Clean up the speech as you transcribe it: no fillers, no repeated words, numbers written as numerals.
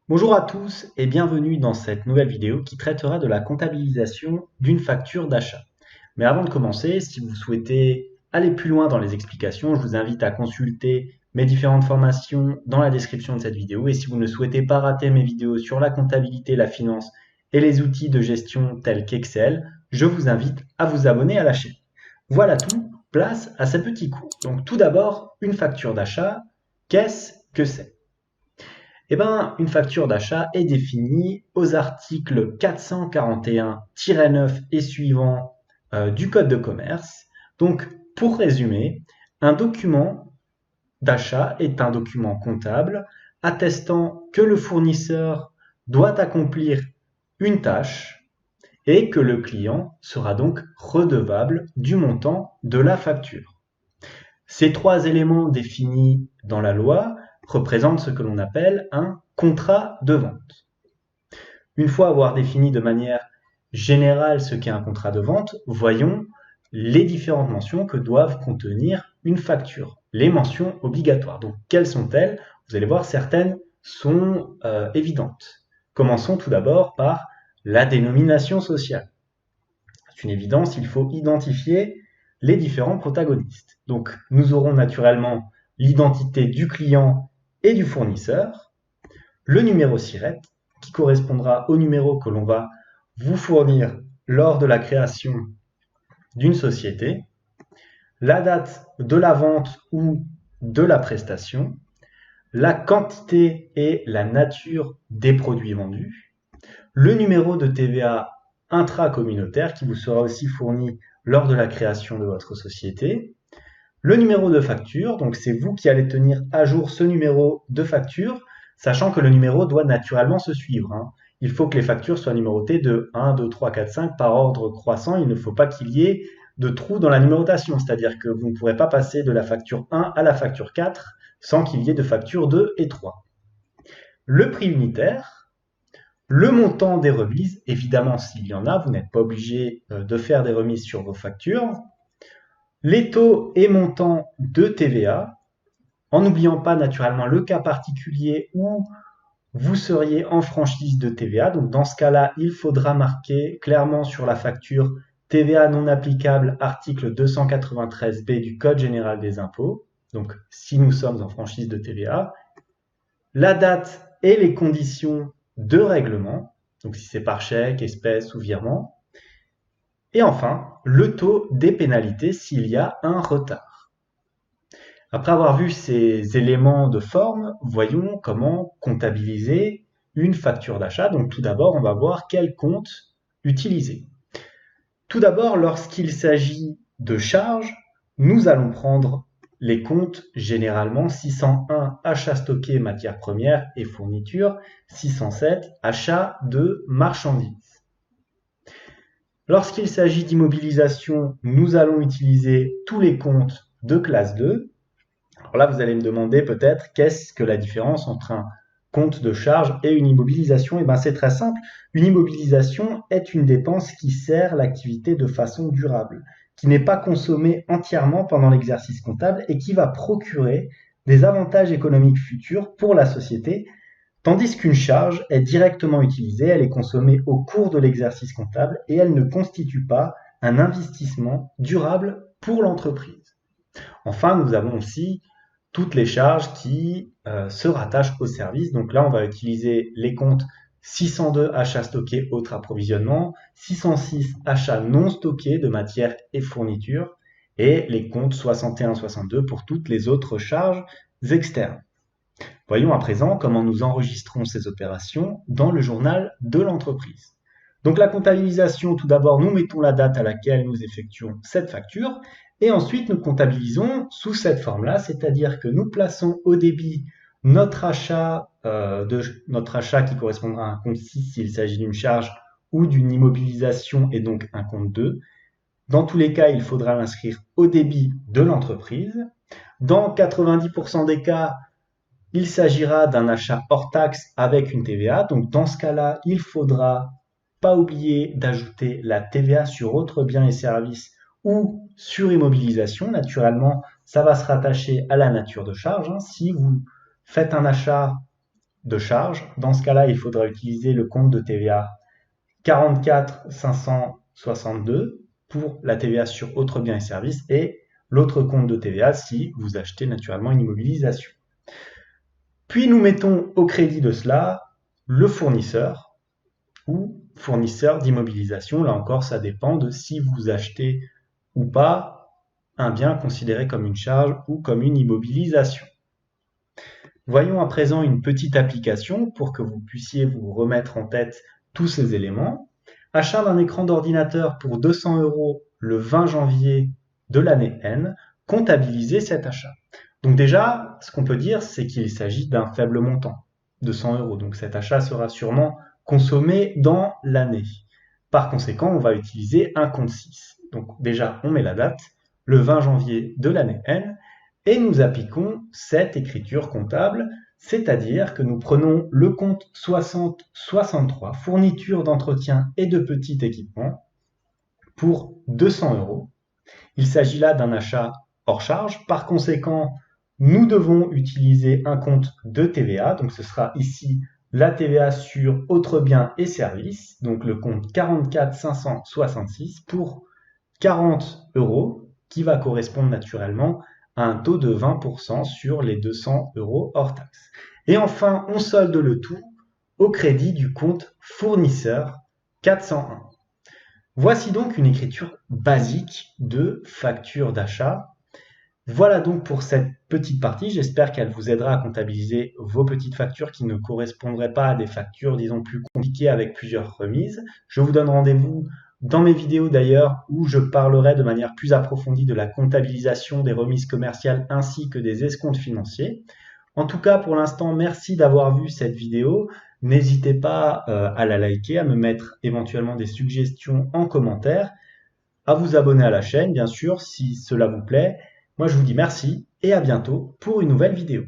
Bonjour à tous et bienvenue dans cette nouvelle vidéo qui traitera de la comptabilisation d'une facture d'achat. Mais avant de commencer, si vous souhaitez aller plus loin dans les explications, je vous invite à consulter mes différentes formations dans la description de cette vidéo. Et si vous ne souhaitez pas rater mes vidéos sur la comptabilité, la finance et les outils de gestion tels qu'Excel, je vous invite à vous abonner à la chaîne. Voilà tout, place à ces petits cours. Donc tout d'abord, une facture d'achat, qu'est-ce que c'est? Eh ben, une facture d'achat est définie aux articles 441-9 et suivants du Code de commerce. Donc, pour résumer, un document d'achat est un document comptable attestant que le fournisseur doit accomplir une tâche et que le client sera donc redevable du montant de la facture. Ces trois éléments définis dans la loi représentent ce que l'on appelle un contrat de vente. Une fois avoir défini de manière générale ce qu'est un contrat de vente, voyons les différentes mentions que doivent contenir une facture, les mentions obligatoires. Donc, quelles sont-elles? Vous allez voir, certaines sont évidentes. Commençons tout d'abord par la dénomination sociale. C'est une évidence, il faut identifier les différents protagonistes. Donc, nous aurons naturellement l'identité du client et du fournisseur, le numéro SIRET, qui correspondra au numéro que l'on va vous fournir lors de la création d'une société, la date de la vente ou de la prestation, la quantité et la nature des produits vendus, le numéro de TVA intracommunautaire qui vous sera aussi fourni lors de la création de votre société, le numéro de facture, donc c'est vous qui allez tenir à jour ce numéro de facture, sachant que le numéro doit naturellement se suivre. Il faut que les factures soient numérotées de 1, 2, 3, 4, 5 par ordre croissant. Il ne faut pas qu'il y ait de trous dans la numérotation, c'est-à-dire que vous ne pourrez pas passer de la facture 1 à la facture 4 sans qu'il y ait de facture 2 et 3. Le prix unitaire, le montant des remises, évidemment s'il y en a, vous n'êtes pas obligé de faire des remises sur vos factures, les taux et montants de TVA, en n'oubliant pas naturellement le cas particulier où vous seriez en franchise de TVA. Donc dans ce cas-là, il faudra marquer clairement sur la facture TVA non applicable, article 293B du Code général des impôts. Donc si nous sommes en franchise de TVA, la date et les conditions de règlement, donc si c'est par chèque, espèce ou virement, et enfin, le taux des pénalités s'il y a un retard. Après avoir vu ces éléments de forme, voyons comment comptabiliser une facture d'achat. Donc tout d'abord, on va voir quel compte utiliser. Tout d'abord, lorsqu'il s'agit de charges, nous allons prendre les comptes généralement 601 achats stockés matières premières et fournitures, 607 achats de marchandises. Lorsqu'il s'agit d'immobilisation, nous allons utiliser tous les comptes de classe 2. Alors là, vous allez me demander peut-être qu'est-ce que la différence entre un compte de charge et une immobilisation? Eh bien, c'est très simple. Une immobilisation est une dépense qui sert l'activité de façon durable, qui n'est pas consommée entièrement pendant l'exercice comptable et qui va procurer des avantages économiques futurs pour la société, tandis qu'une charge est directement utilisée, elle est consommée au cours de l'exercice comptable et elle ne constitue pas un investissement durable pour l'entreprise. Enfin, nous avons aussi toutes les charges qui se rattachent au service. Donc là, on va utiliser les comptes 602 achats stockés, autres approvisionnements, 606 achats non stockés de matières et fournitures, et les comptes 61-62 pour toutes les autres charges externes. Voyons à présent comment nous enregistrons ces opérations dans le journal de l'entreprise. Donc la comptabilisation, tout d'abord, nous mettons la date à laquelle nous effectuons cette facture et ensuite nous comptabilisons sous cette forme-là, c'est-à-dire que nous plaçons au débit notre achat qui correspondra à un compte 6 s'il s'agit d'une charge ou d'une immobilisation et donc un compte 2. Dans tous les cas, il faudra l'inscrire au débit de l'entreprise. Dans 90% des cas, il s'agira d'un achat hors taxe avec une TVA. Donc dans ce cas-là, il faudra pas oublier d'ajouter la TVA sur autres biens et services ou sur immobilisation. Naturellement, ça va se rattacher à la nature de charge. Si vous faites un achat de charge. Dans ce cas-là, il faudra utiliser le compte de TVA 44 562 pour la TVA sur autres biens et services et l'autre compte de TVA si vous achetez naturellement une immobilisation. Puis nous mettons au crédit de cela le fournisseur ou fournisseur d'immobilisation. Là encore, ça dépend de si vous achetez ou pas un bien considéré comme une charge ou comme une immobilisation. Voyons à présent une petite application pour que vous puissiez vous remettre en tête tous ces éléments. Achat d'un écran d'ordinateur pour 200 € le 20 janvier de l'année N, comptabiliser cet achat. Donc déjà, ce qu'on peut dire, c'est qu'il s'agit d'un faible montant, de 100 €. Donc cet achat sera sûrement consommé dans l'année. Par conséquent, on va utiliser un compte 6. Donc déjà, on met la date, le 20 janvier de l'année N, et nous appliquons cette écriture comptable, c'est-à-dire que nous prenons le compte 60-63, fourniture d'entretien et de petit équipement, pour 200 €. Il s'agit là d'un achat hors charge. Par conséquent, nous devons utiliser un compte de TVA. Donc ce sera ici la TVA sur autres biens et services. Donc le compte 44 566 pour 40 € qui va correspondre naturellement à un taux de 20% sur les 200 € hors taxe. Et enfin, on solde le tout au crédit du compte fournisseur 401. Voici donc une écriture basique de facture d'achat. Voilà donc pour cette petite partie. J'espère qu'elle vous aidera à comptabiliser vos petites factures qui ne correspondraient pas à des factures, disons, plus compliquées avec plusieurs remises. Je vous donne rendez-vous dans mes vidéos d'ailleurs où je parlerai de manière plus approfondie de la comptabilisation des remises commerciales ainsi que des escomptes financiers. En tout cas, pour l'instant, merci d'avoir vu cette vidéo. N'hésitez pas à la liker, à me mettre éventuellement des suggestions en commentaire, à vous abonner à la chaîne, bien sûr, si cela vous plaît. Moi, je vous dis merci et à bientôt pour une nouvelle vidéo.